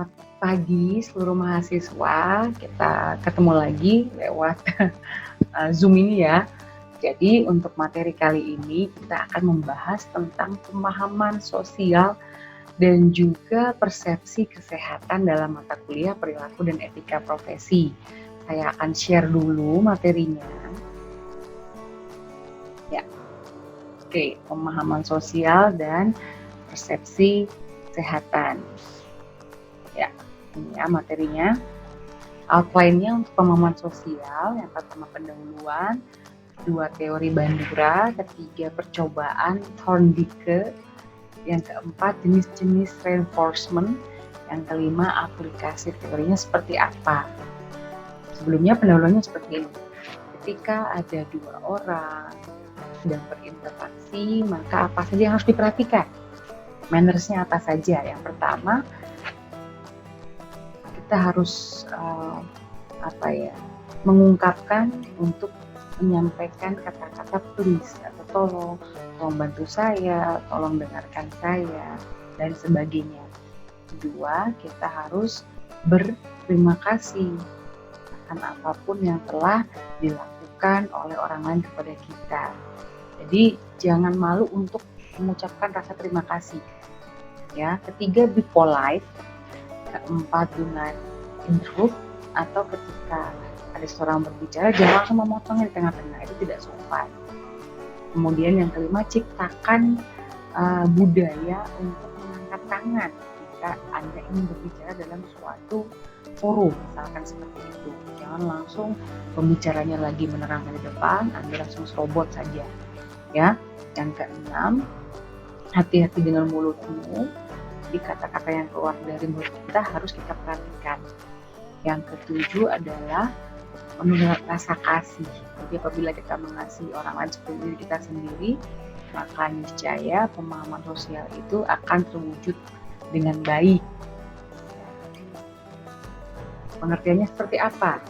Selamat pagi seluruh mahasiswa, kita ketemu lagi lewat Zoom ini ya. Jadi untuk materi kali ini kita akan membahas tentang pemahaman sosial dan juga persepsi kesehatan dalam mata kuliah perilaku dan etika profesi. Saya akan share dulu materinya. Ya, oke, pemahaman sosial dan persepsi kesehatan. Ya, ini ya materinya. Outline-nya untuk pemahaman sosial, yang pertama pendahuluan, kedua teori Bandura, ketiga percobaan Thorndike, yang keempat jenis-jenis reinforcement, yang kelima aplikasi teorinya seperti apa. Sebelumnya pendahuluannya seperti ini. Ketika ada dua orang sedang berinteraksi, maka apa saja yang harus diperhatikan? Mannersnya apa saja? Yang pertama, kita harus mengungkapkan untuk menyampaikan kata-kata please atau tolong bantu saya, tolong dengarkan saya, dan sebagainya. Kedua, kita harus berterima kasih akan apapun yang telah dilakukan oleh orang lain kepada kita. Jadi jangan malu untuk mengucapkan rasa terima kasih. Ya, ketiga, be polite. Keempat, do not interrupt, atau ketika ada seorang berbicara jangan langsung memotongnya di tengah-tengah, itu tidak sopan. Kemudian yang kelima, ciptakan budaya untuk mengangkat tangan jika Anda ingin berbicara dalam suatu forum, misalkan seperti itu. Jangan langsung pembicaranya lagi menerangkan di depan, Anda langsung serobot saja. Ya, yang keenam, hati-hati dengan mulutmu. Jadi kata-kata yang keluar dari mulut kita harus kita perhatikan. Yang ketujuh adalah menurut rasa kasih. Jadi apabila kita mengasihi orang lain seperti diri kita sendiri, maka niscaya pemahaman sosial itu akan terwujud dengan baik. Pengertiannya seperti apa?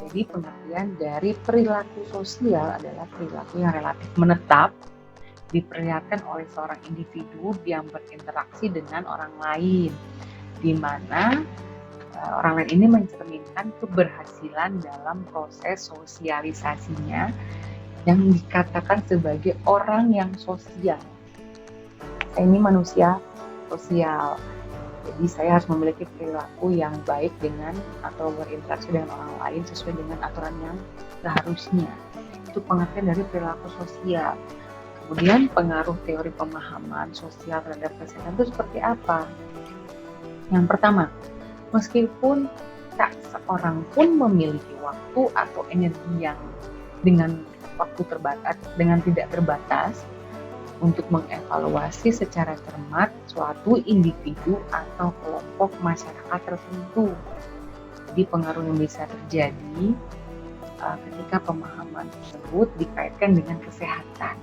Jadi pengertian dari perilaku sosial adalah perilaku yang relatif menetap, diperlihatkan oleh seorang individu yang berinteraksi dengan orang lain, di mana orang lain ini mencerminkan keberhasilan dalam proses sosialisasinya yang dikatakan sebagai orang yang sosial. Saya ini manusia sosial, jadi saya harus memiliki perilaku yang baik dengan atau berinteraksi dengan orang lain sesuai dengan aturan yang seharusnya. Itu pengertian dari perilaku sosial. Kemudian pengaruh teori pemahaman sosial terhadap kesehatan itu seperti apa? Yang pertama, meskipun tak seorang pun memiliki waktu atau energi yang dengan waktu terbatas, dengan tidak terbatas untuk mengevaluasi secara cermat suatu individu atau kelompok masyarakat tertentu. Jadi pengaruh yang bisa terjadi ketika pemahaman tersebut dikaitkan dengan kesehatan.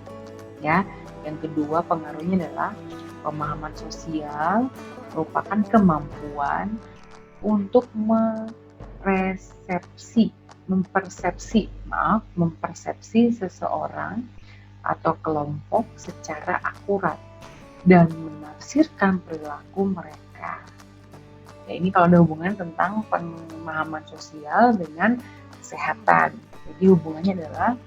Ya, yang kedua pengaruhnya adalah pemahaman sosial merupakan kemampuan untuk mempersepsi seseorang atau kelompok secara akurat dan menafsirkan perilaku mereka. Ya, ini kalau ada hubungan tentang pemahaman sosial dengan kesehatan. Jadi hubungannya adalah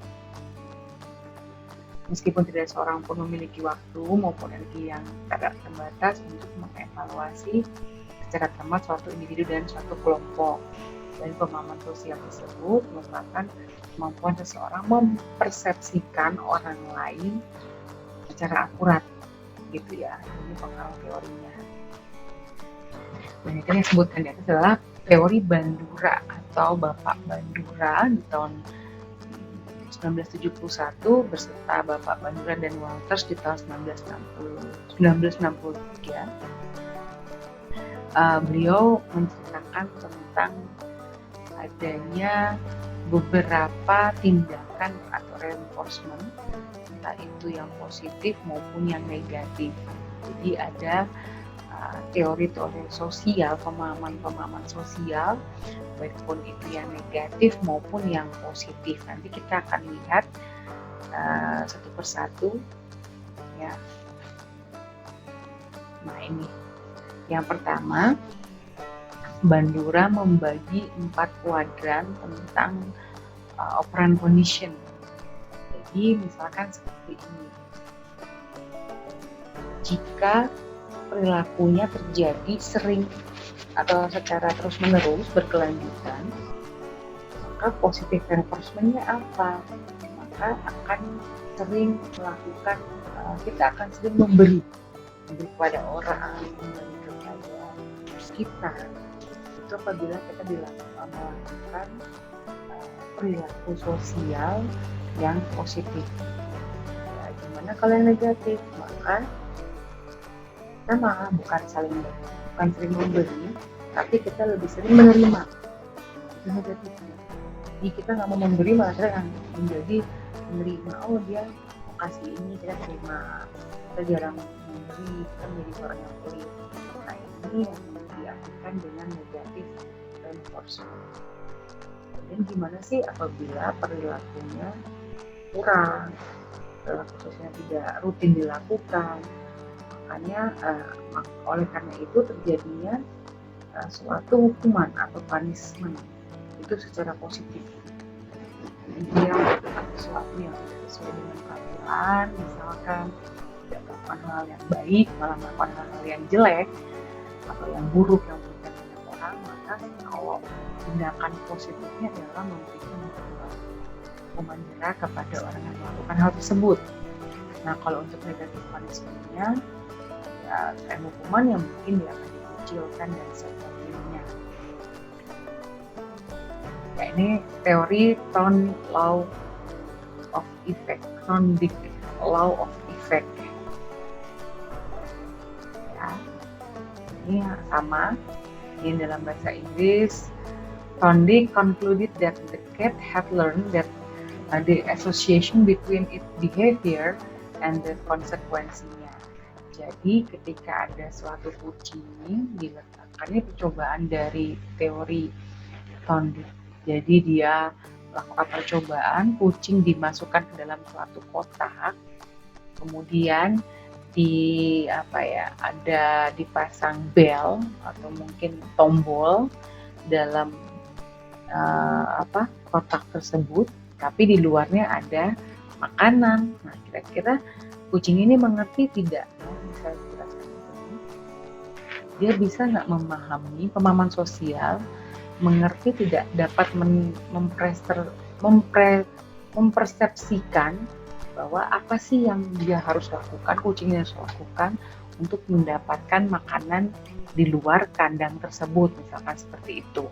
meskipun tidak seorang pun memiliki waktu maupun energi yang tidak terbatas untuk mengevaluasi secara cermat suatu individu dan suatu kelompok. Dan pemahaman sosial tersebut merupakan kemampuan seseorang mempersepsikan orang lain secara akurat, gitu ya. Ini pengaruh teorinya. Dan yang disebutkan di atas adalah teori Bandura atau Bapak Bandura di tahun 1971 beserta Bapak Bandura dan Walters di tahun 1963. Beliau menceritakan tentang adanya beberapa tindakan atau reinforcement, entah itu yang positif maupun yang negatif. Jadi ada teori-teori sosial, pemahaman sosial, baik pun itu yang negatif maupun yang positif. Nanti kita akan lihat satu persatu, ya. Nah ini, yang pertama Bandura membagi 4 kuadran tentang operant condition. Jadi misalkan seperti ini. Jika perilakunya terjadi sering atau secara terus-menerus berkelanjutan, maka positive reinforcement-nya apa? Maka akan sering melakukan, kita akan sering memberi kepada orang, memberi kepada kita. Itu apabila kita melakukan perilaku sosial yang positif. Ya, gimana kalau yang negatif? Maka kita malah bukan sering memberi, tapi kita lebih sering menerima. Itu negatifnya. Jadi kita nggak mau memberi, malah sering menjadi menerima. Oh, dia mau kasih ini, kita terima. Kita jarang memberi, kita menjadi orang yang pelit. Nah, ini yang diartikan dengan negatif reinforcement. Dan gimana sih apabila perilakunya kurang, perilaku sosial tidak rutin dilakukan? Makanya oleh karena itu terjadinya suatu hukuman atau punishment itu secara positif. Dia melakukan sesuatu yang tidak sesuai dengan peraturan, misalkan tidak melakukan hal yang baik, malah melakukan hal yang jelek atau yang buruk yang merugikan banyak orang, maka kalau tindakan positifnya adalah memberikan hukuman jerak kepada orang yang melakukan hal tersebut. Nah, kalau untuk negatif punishment-nya, ya hukuman yang mungkin dia akan dikucilkan dan sebagainya. Ya, ini teori Thorndike Law of Effect. Thorndike Law of Effect. Ya, ini sama. Ini dalam bahasa Inggris. Thorndike concluded that the cat had learned that the association between its behavior and the consequence-nya. Jadi ketika ada suatu kucing diletakkan, ini percobaan dari teori Thorndike. Jadi dia melakukan percobaan, kucing dimasukkan ke dalam suatu kotak, kemudian ada dipasang bel atau mungkin tombol dalam kotak tersebut, tapi di luarnya ada makanan. Nah, kira-kira kucing ini mengerti tidak? Bisa jelaskan ini. Dia bisa nggak memahami pemahaman sosial, mengerti tidak, dapat mempersepsikan bahwa apa sih yang dia harus lakukan, kucingnya harus lakukan untuk mendapatkan makanan di luar kandang tersebut, misalkan seperti itu.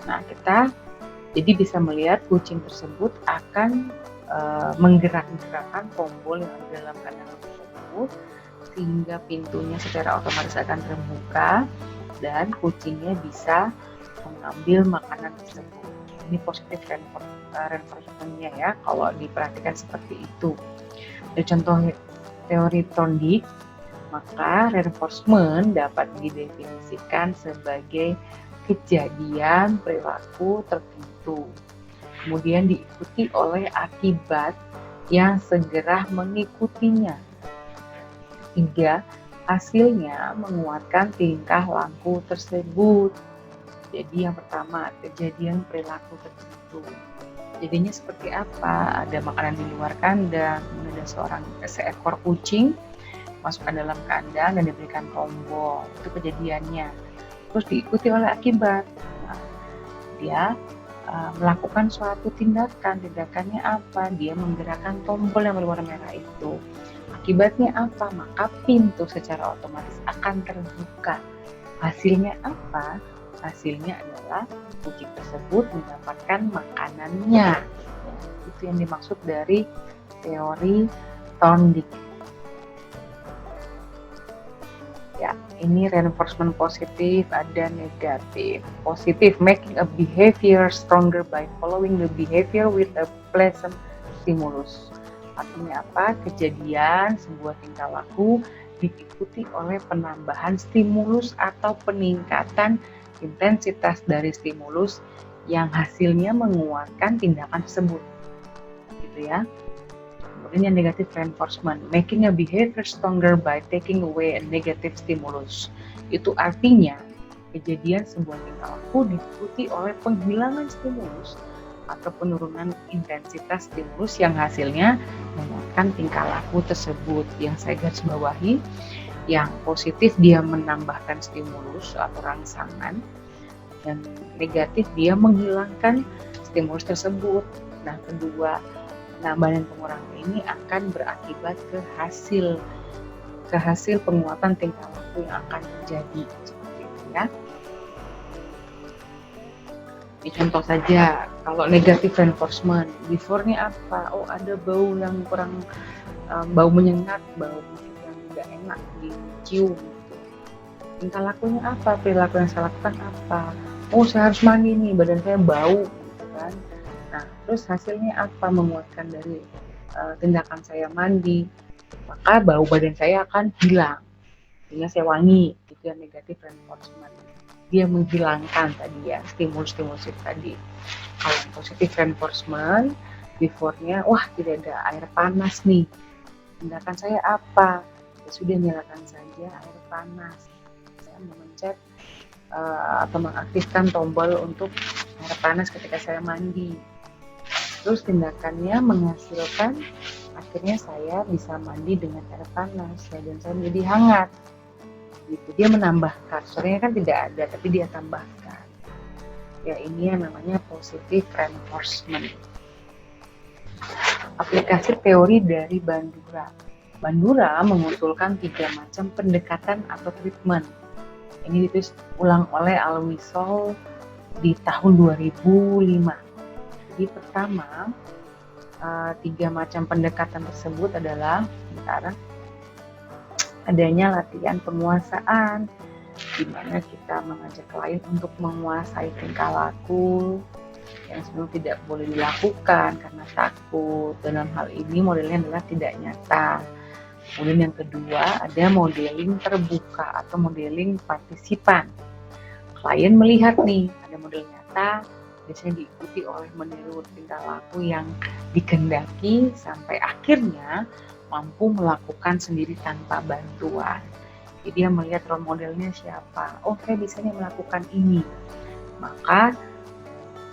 Nah, kita jadi bisa melihat kucing tersebut akan menggerak-gerakkan tombol yang ada dalam kandang tersebut sehingga pintunya secara otomatis akan terbuka dan kucingnya bisa mengambil makanan tersebut. Ini positif reinforcement-nya ya, kalau diperhatikan seperti itu. Dari contoh teori Thorndike, maka reinforcement dapat didefinisikan sebagai kejadian perilaku tertentu, kemudian diikuti oleh akibat yang segera mengikutinya, hingga hasilnya menguatkan tingkah laku tersebut. Jadi yang pertama, kejadian perilaku tertentu. Jadinya seperti apa? Ada makanan di luar kandang, kemudian ada seekor kucing masukkan dalam kandang dan diberikan tombol. Itu kejadiannya. Terus diikuti oleh akibat. Nah, dia melakukan suatu tindakannya apa? Dia menggerakkan tombol yang berwarna merah itu. Akibatnya apa? Maka pintu secara otomatis akan terbuka. Hasilnya apa? Hasilnya adalah kucing tersebut mendapatkan makanannya. Ya, itu yang dimaksud dari teori Thorndike. Ya, ini reinforcement positif, ada negatif. Positif, making a behavior stronger by following the behavior with a pleasant stimulus. Artinya apa? Kejadian sebuah tingkah laku diikuti oleh penambahan stimulus atau peningkatan intensitas dari stimulus yang hasilnya menguatkan tindakan tersebut. Gitu ya. Kemudian yang negatif reinforcement, making a behavior stronger by taking away a negative stimulus. Itu artinya Kejadian sebuah tingkah laku diikuti oleh penghilangan stimulus atau penurunan intensitas stimulus yang hasilnya menguatkan tingkah laku tersebut. Yang saya garis bawahi, yang positif dia menambahkan stimulus atau rangsangan, dan negatif dia menghilangkan stimulus tersebut. Nah, kedua penambahan dan pengurangan ini akan berakibat ke hasil penguatan tingkah laku yang akan terjadi, seperti itu ya. Ini contoh saja, kalau negatif reinforcement, before-nya apa? Oh, ada bau yang kurang, bau menyengat, bau yang tidak enak dicium gitu. Tingkah lakunya apa? Perilaku yang saya lakukan apa? Oh, saya harus mandi nih, badan saya bau gitu kan. Nah, terus hasilnya apa? Menguatkan dari tindakan saya mandi, maka bau badan saya akan hilang, sehingga saya wangi. Itu yang negatif reinforcement, dia menghilangkan tadi ya stimulus-stimulus tadi. Kalau positif reinforcement, before-nya, wah tidak ada air panas nih, tindakan saya apa? Ya sudah, nyalakan saja air panas, saya memencet atau mengaktifkan tombol untuk air panas ketika saya mandi. Terus tindakannya menghasilkan akhirnya saya bisa mandi dengan air panas dan saya menjadi hangat gitu. Dia menambahkan, sebenarnya kan tidak ada tapi dia tambahkan ya. Ini yang namanya positive reinforcement. Aplikasi teori dari Bandura mengusulkan 3 macam pendekatan atau treatment. Ini ditulis ulang oleh Alwisol di tahun 2005. Jadi pertama, 3 macam pendekatan tersebut adalah adanya latihan penguasaan, di mana kita mengajak klien untuk menguasai tingkah laku yang sebelumnya tidak boleh dilakukan karena takut. Dalam hal ini modelnya adalah tidak nyata. Kemudian yang kedua, ada modeling terbuka atau modeling partisipan. Klien melihat nih, ada model nyata, biasanya diikuti oleh meniru tingkah laku yang dikehendaki sampai akhirnya mampu melakukan sendiri tanpa bantuan. Jadi dia melihat role modelnya siapa. Oh, saya bisanya melakukan ini. Maka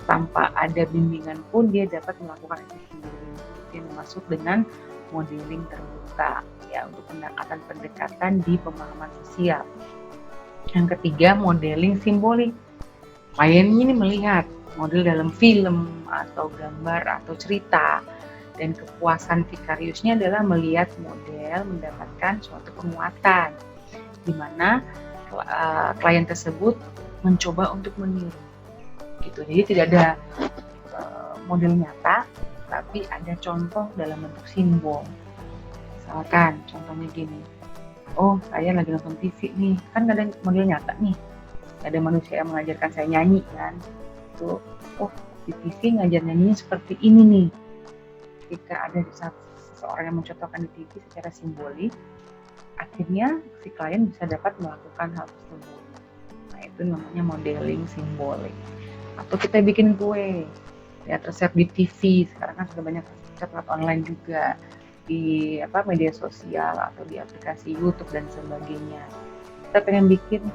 tanpa ada bimbingan pun dia dapat melakukan itu sendiri. Dia masuk dengan modeling terbuka ya, untuk pendekatan di pemahaman sosial. Yang ketiga, modeling simbolik. Klien ini melihat model dalam film atau gambar atau cerita, dan kepuasan vikariusnya adalah melihat model mendapatkan suatu penguatan, di mana klien tersebut mencoba untuk meniru gitu. Jadi tidak ada model nyata, tapi ada contoh dalam bentuk simbol. Misalkan contohnya gini, oh saya lagi nonton TV nih, kan gak ada model nyata nih, gak ada manusia yang mengajarkan saya nyanyi kan. Tuh, oh di TV ngajar nyanyinya seperti ini nih. Ketika ada seseorang yang mencontohkan di TV secara simbolik, akhirnya si klien bisa dapat melakukan hal tersebut. Nah, itu namanya modeling simbolik. Atau kita bikin kue, lihat resep di TV. Sekarang kan sudah banyak resep online juga di media sosial atau di aplikasi YouTube dan sebagainya. Kita pengen bikin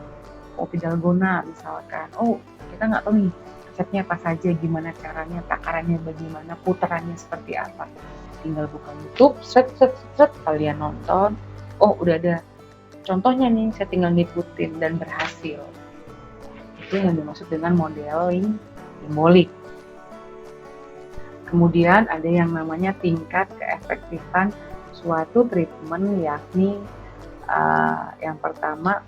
kopi dalgona misalkan. Oh, kita nggak tahu nih resepnya apa saja, gimana caranya, takarannya bagaimana, putarannya seperti apa. Tinggal buka YouTube, set, kalian nonton. Oh, udah ada contohnya nih, saya tinggal ngikutin dan berhasil. Itu yang dimaksud dengan modeling simbolik. Kemudian ada yang namanya tingkat keefektifan suatu treatment, yakni yang pertama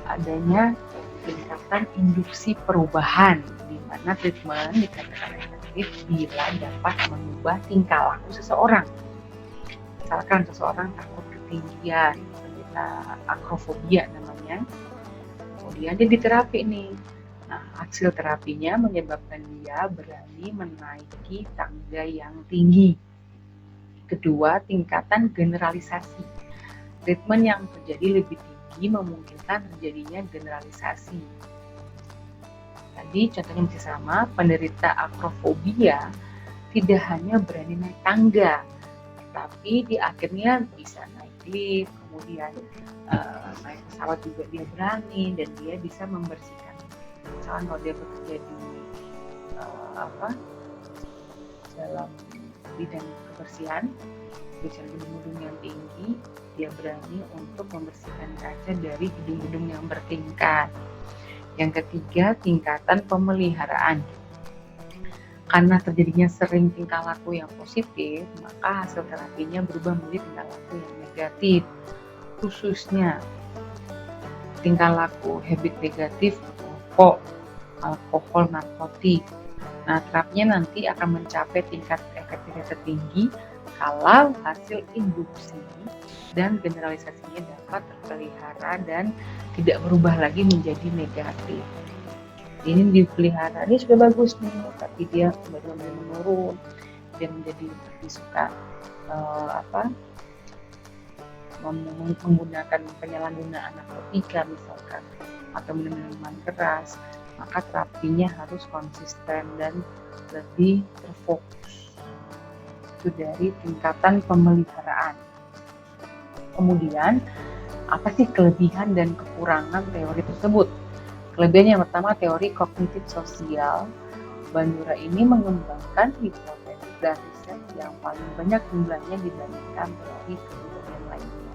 adanya tingkatan induksi perubahan, di mana treatment dikatakan efektif bila dapat mengubah tingkah laku seseorang. Misalkan seseorang takut ketinggian, kita akrofobia namanya, kemudian dia diterapi nih. Nah, hasil terapinya menyebabkan dia berani menaiki tangga yang tinggi. Kedua, tingkatan generalisasi. Treatment yang terjadi lebih tinggi memungkinkan terjadinya generalisasi. Tadi contohnya masih sama, penderita akrofobia tidak hanya berani naik tangga, tapi di akhirnya bisa naik lift, kemudian naik pesawat juga dia berani, dan dia bisa membersihkan. Misalkan kalau dia bekerja di dalam bidang kebersihan, bicara gedung-gedung yang tinggi, dia berani untuk membersihkan kaca dari gedung-gedung yang bertingkat. Yang ketiga, tingkatan pemeliharaan. Karena terjadinya sering tingkah laku yang positif, maka hasil terapinya berubah menjadi tingkah laku yang negatif. Khususnya tingkah laku habit negatif, rokok, alkohol, narkotik. Nah, terapinya nanti akan mencapai tingkat efektivitas tertinggi kalau hasil induksi dan generalisasinya dapat terpelihara dan tidak berubah lagi menjadi negatif. Ini dipelihara, ini sudah bagus nih, tapi dia baru menurun dan menjadi lebih suka menggunakan penyalahgunaan narkotika misalkan, atau minuman keras, maka terapinya harus konsisten dan lebih terfokus. Itu dari tingkatan pemeliharaan. Kemudian, apa sih kelebihan dan kekurangan teori tersebut? Kelebihan yang pertama, teori kognitif sosial. Bandura ini mengembangkan hipotesis dan riset yang paling banyak jumlahnya dibandingkan teori kepribadian lainnya.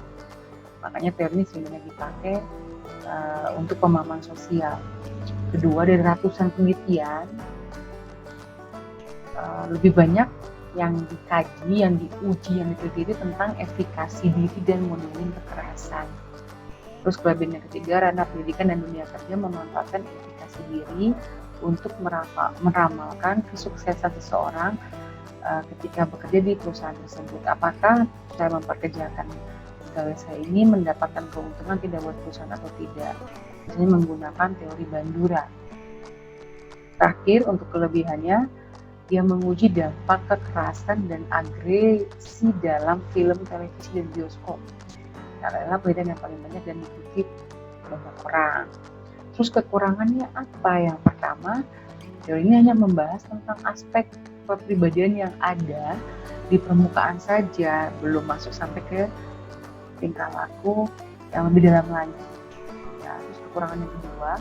Makanya teori ini sebenarnya dipakai untuk pemahaman sosial. Kedua, dari ratusan penelitian, lebih banyak yang dikaji, yang diuji, yang diteliti tentang efikasi diri dan modeling kekerasan. Terus kelebihan yang ketiga, ranah pendidikan dan dunia kerja memanfaatkan efikasi diri untuk meramalkan kesuksesan seseorang ketika bekerja di perusahaan tersebut. Apakah saya memperkerjakan pegawai saya ini mendapatkan keuntungan tidak buat perusahaan atau tidak? Misalnya menggunakan teori Bandura. Terakhir, untuk kelebihannya, dia menguji dampak kekerasan dan agresi dalam film, televisi, dan bioskop. Nah, adalah penelitian yang paling banyak dan dikutip banyak orang. Terus kekurangannya apa? Yang pertama, teori ini hanya membahas tentang aspek kepribadian yang ada di permukaan saja, belum masuk sampai ke tingkah laku yang lebih dalam lagi. Ya, terus kekurangan yang kedua,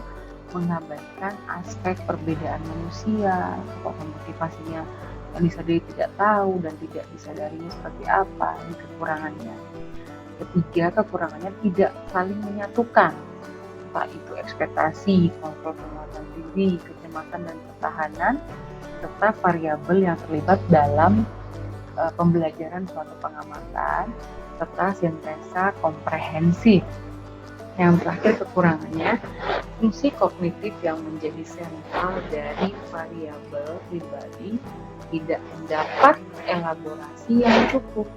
mengabaikan aspek perbedaan manusia, kekuatan motivasinya yang disadari tidak tahu dan tidak disadarinya seperti apa. Ini kekurangannya. Ketiga, kekurangannya tidak saling menyatukan, entah itu ekspektasi, kontrol penguatan diri, kecemasan dan pertahanan, serta variabel yang terlibat dalam pembelajaran suatu pengamatan, serta sintesa komprehensif. Yang terakhir, kekurangannya, fungsi kognitif yang menjadi sentral dari variabel pribadi tidak mendapat elaborasi yang cukup,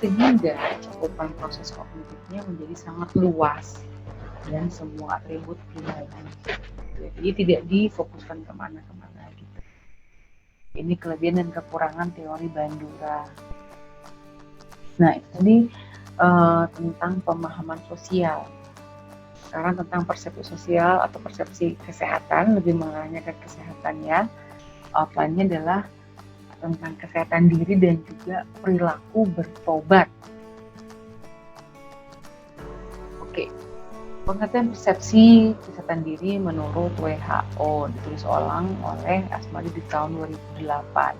sehingga cakupan proses kognitifnya menjadi sangat luas dan semua atribut pribadi. Jadi tidak difokuskan kemana-kemana gitu. Ini kelebihan dan kekurangan teori Bandura. Nah, ini tentang pemahaman sosial. Sekarang tentang persepsi sosial atau persepsi kesehatan, lebih mengarahnya ke kesehatannya. Outline-nya adalah tentang kesehatan diri dan juga perilaku bertobat. Oke, pengertian persepsi kesehatan diri menurut WHO ditulis ulang oleh Asmadi di tahun 2008.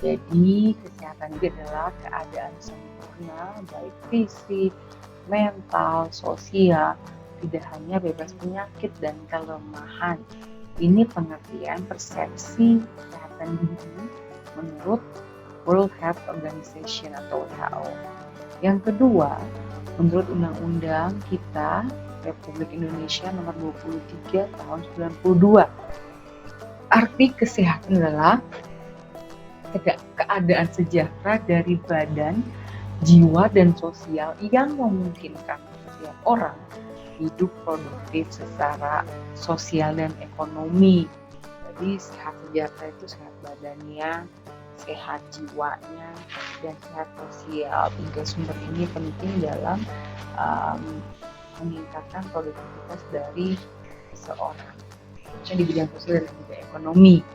Jadi, kesehatan diri adalah keadaan sempurna baik fisik, mental, sosial, tidak hanya bebas penyakit dan kelemahan. Ini pengertian persepsi kesehatan diri menurut World Health Organization atau WHO. Yang kedua, menurut Undang-Undang kita Republik Indonesia nomor 23 tahun 92. Arti kesehatan adalah keadaan sejahtera dari badan, jiwa, dan sosial yang memungkinkan setiap orang hidup produktif secara sosial dan ekonomi. Jadi sehat sejahtera itu sehat badannya, sehat jiwanya, dan sehat sosial. Tiga sumber ini penting dalam meningkatkan produktivitas dari seseorang, di bidang sosial dan juga ekonomi.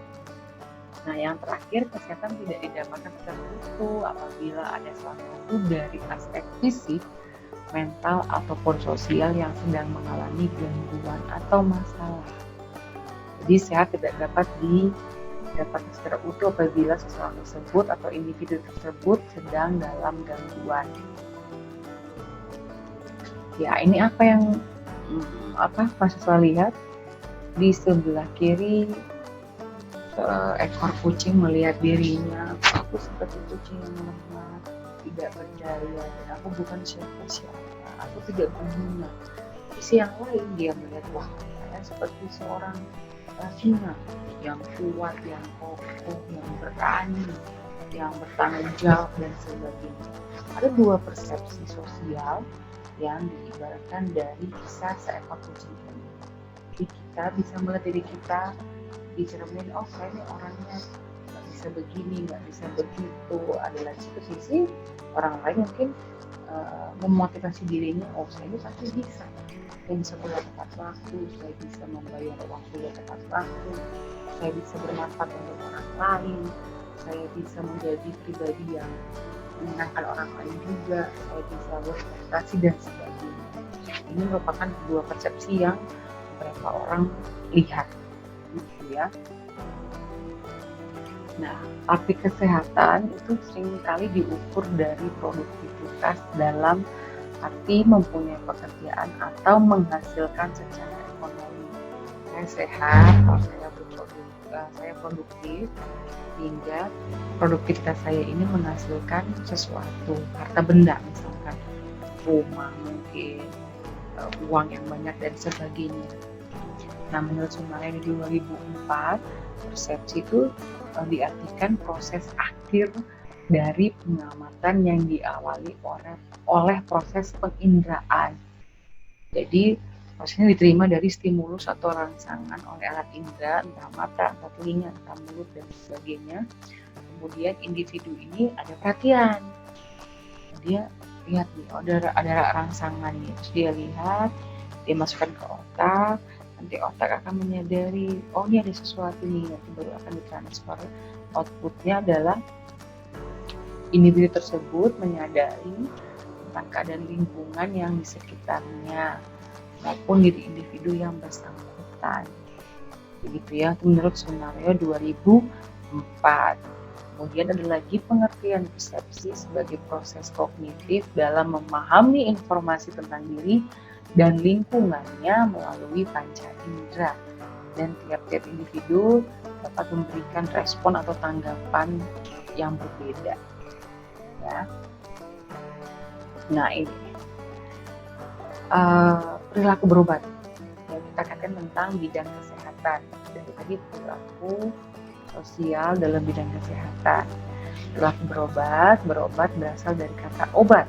Nah, yang terakhir, kesehatan tidak didapatkan secara utuh apabila ada salah satu dari aspek fisik, mental, ataupun sosial yang sedang mengalami gangguan atau masalah. Jadi sehat tidak dapat didapatkan secara utuh apabila seseorang tersebut atau individu tersebut sedang dalam gangguan. Ya, ini apa yang mahasiswa lihat di sebelah kiri. Ekor kucing melihat dirinya, aku seperti kucing yang lemah, tidak berdaya, dan aku bukan siapa-siapa, aku tidak berguna. Sisi yang lain, dia melihat, wah, saya seperti seorang singa yang kuat, yang kokoh, yang berani, yang bertanggung jawab, dan sebagainya. Ada dua persepsi sosial yang diibaratkan dari kisah seekor kucing ini. Jadi kita bisa melihat diri kita dicermin, oh saya ini orangnya nggak bisa begini, nggak bisa begitu. Adalah satu sisi orang lain mungkin memotivasi dirinya, oh saya ini pasti bisa, saya bisa kuliah tepat waktu, saya bisa membayar uang kuliah tepat waktu, saya bisa bermanfaat untuk orang lain, saya bisa menjadi pribadi yang menyenangkan orang lain juga, saya bisa berprestasi dan sebagainya. Ini merupakan dua persepsi yang beberapa orang lihat, gitu ya. Nah, arti kesehatan itu seringkali diukur dari produktivitas dalam arti mempunyai pekerjaan atau menghasilkan secara ekonomi. Saya sehat, saya produktif, hingga produktivitas saya ini menghasilkan sesuatu, harta benda misalkan, rumah mungkin, uang yang banyak dan sebagainya. Nah, menurut Sumaryo di 2004, persepsi itu diartikan proses akhir dari pengamatan yang diawali oleh proses penginderaan. Jadi, prosesnya diterima dari stimulus atau rangsangan oleh alat indera, entah mata, entah telinga, entah mulut, dan sebagainya. Kemudian individu ini ada perhatian. Dia lihat nih, ada rangsangan nih, terus dia lihat, dia masukkan ke otak, nanti otak akan menyadari, oh ini ada sesuatu nih, nanti baru akan ditransfer. Outputnya adalah individu tersebut menyadari tentang keadaan lingkungan yang di sekitarnya maupun diri individu yang bersangkutan. Begitu ya, menurut Sumaryo 2004. Kemudian ada lagi pengertian persepsi sebagai proses kognitif dalam memahami informasi tentang diri dan lingkungannya melalui panca indera, dan tiap-tiap individu dapat memberikan respon atau tanggapan yang berbeda ya. Nah, ini perilaku berobat yang kita katakan tentang bidang kesehatan. Dari tadi perilaku sosial dalam bidang kesehatan. Perilaku berobat berasal dari kata obat.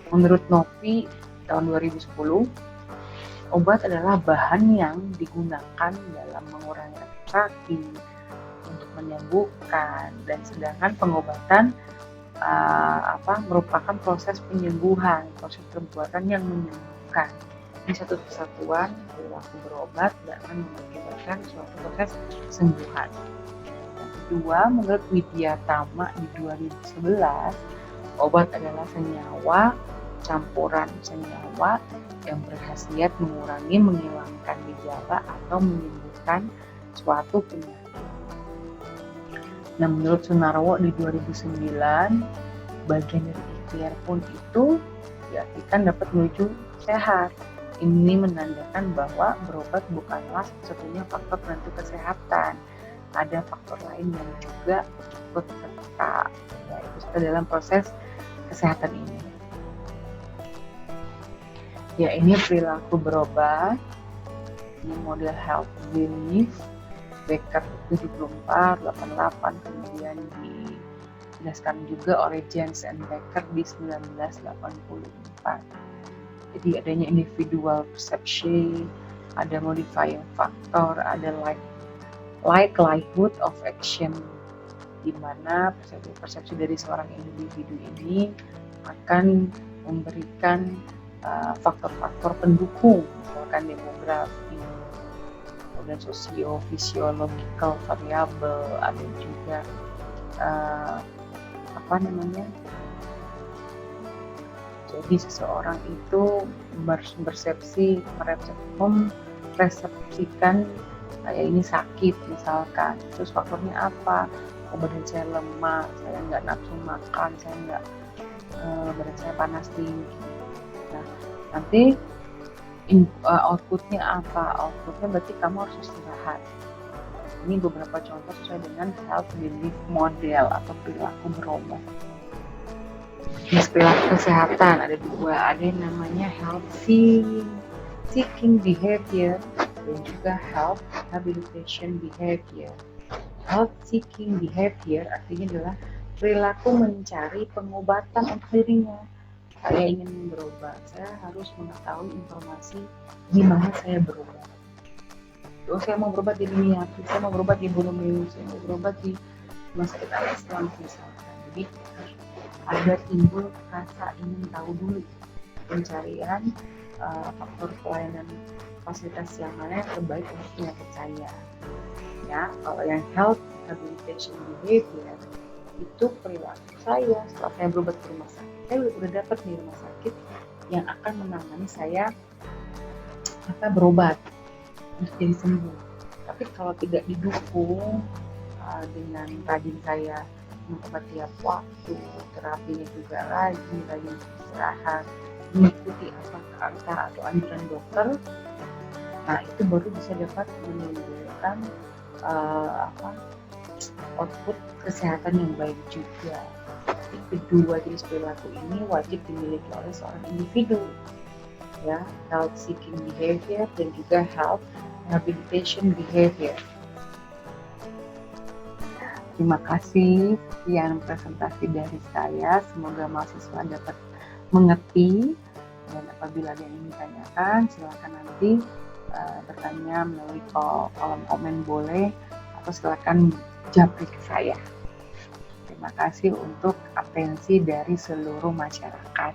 Menurut Nopi tahun 2010, obat adalah bahan yang digunakan dalam mengurangi efek sakit, untuk menyembuhkan, dan sedangkan pengobatan merupakan proses penyembuhan, proses perbuatan yang menyembuhkan. Ini satu kesatuan perilaku berobat dan akan mengakibatkan suatu proses kesembuhan. Yang kedua, menurut Widya Tama di 2011, obat adalah senyawa campuran senyawa yang berkhasiat mengurangi, menghilangkan gejala atau menyembuhkan suatu penyakit. Nah, menurut Sunarwo di 2009, bagian dari ikhtiar pun itu diartikan dapat menuju sehat. Ini menandakan bahwa berobat bukanlah satu-satunya faktor penentu kesehatan. Ada faktor lain yang juga ikut serta, yaitu dalam proses kesehatan ini. Ya, ini perilaku berobat, ini model health belief, Becker 74, 88, kemudian dijelaskan juga oleh Jens and Becker di 1984. Jadi adanya individual perception, ada modifying factor, ada likelihood of action, di mana persepsi dari seorang individu ini akan memberikan faktor-faktor pendukung, misalkan demografi, kemudian sosio-physiological variable, ada juga jadi seseorang itu mempersepsikan kayak ini sakit misalkan, terus faktornya apa, badan saya lemah, saya nggak nafsu makan, saya nggak badan saya panas tinggi. Nah nanti outputnya apa? Outputnya berarti kamu harus istirahat. Ini beberapa contoh sesuai dengan health belief model atau perilaku berobat. Perilaku kesehatan ada dua, ada yang namanya health seeking behavior dan juga health rehabilitation behavior. Health seeking behavior artinya adalah perilaku mencari pengobatan untuk dirinya. Saya ingin berobat, saya harus mengetahui informasi di mana saya berobat. Saya mau berobat di Miniati, saya mau berobat di Bulumeyu, saya mau berobat di Rumah Sakit Al-Islam misalkan. Jadi ada timbul rasa ingin tahu dulu pencarian faktor pelayanan fasilitas yang mana yang terbaik untuk penyakit saya. Ya, kalau yang health rehabilitation behavior itu perilaku saya setelah saya berobat ke rumah sakit. Saya udah dapat di rumah sakit yang akan menangani saya berobat untuk jadi sembuh. Tapi kalau tidak didukung dengan rajin saya mencoba tiap waktu, terapinya juga rajin istirahat, mengikuti kata atau anjuran dokter, nah itu baru bisa dapat menimbulkan output kesehatan yang baik juga. Jadi kedua jenis perilaku ini wajib dimiliki oleh seorang individu, ya, health seeking behavior dan juga health rehabilitation behavior. Terima kasih, sekian presentasi dari saya. Semoga mahasiswa dapat mengerti, dan apabila ada yang ingin ditanyakan, silakan nanti bertanya melalui kolom komen boleh, atau silakan japri ke saya. Terima kasih untuk atensi dari seluruh masyarakat.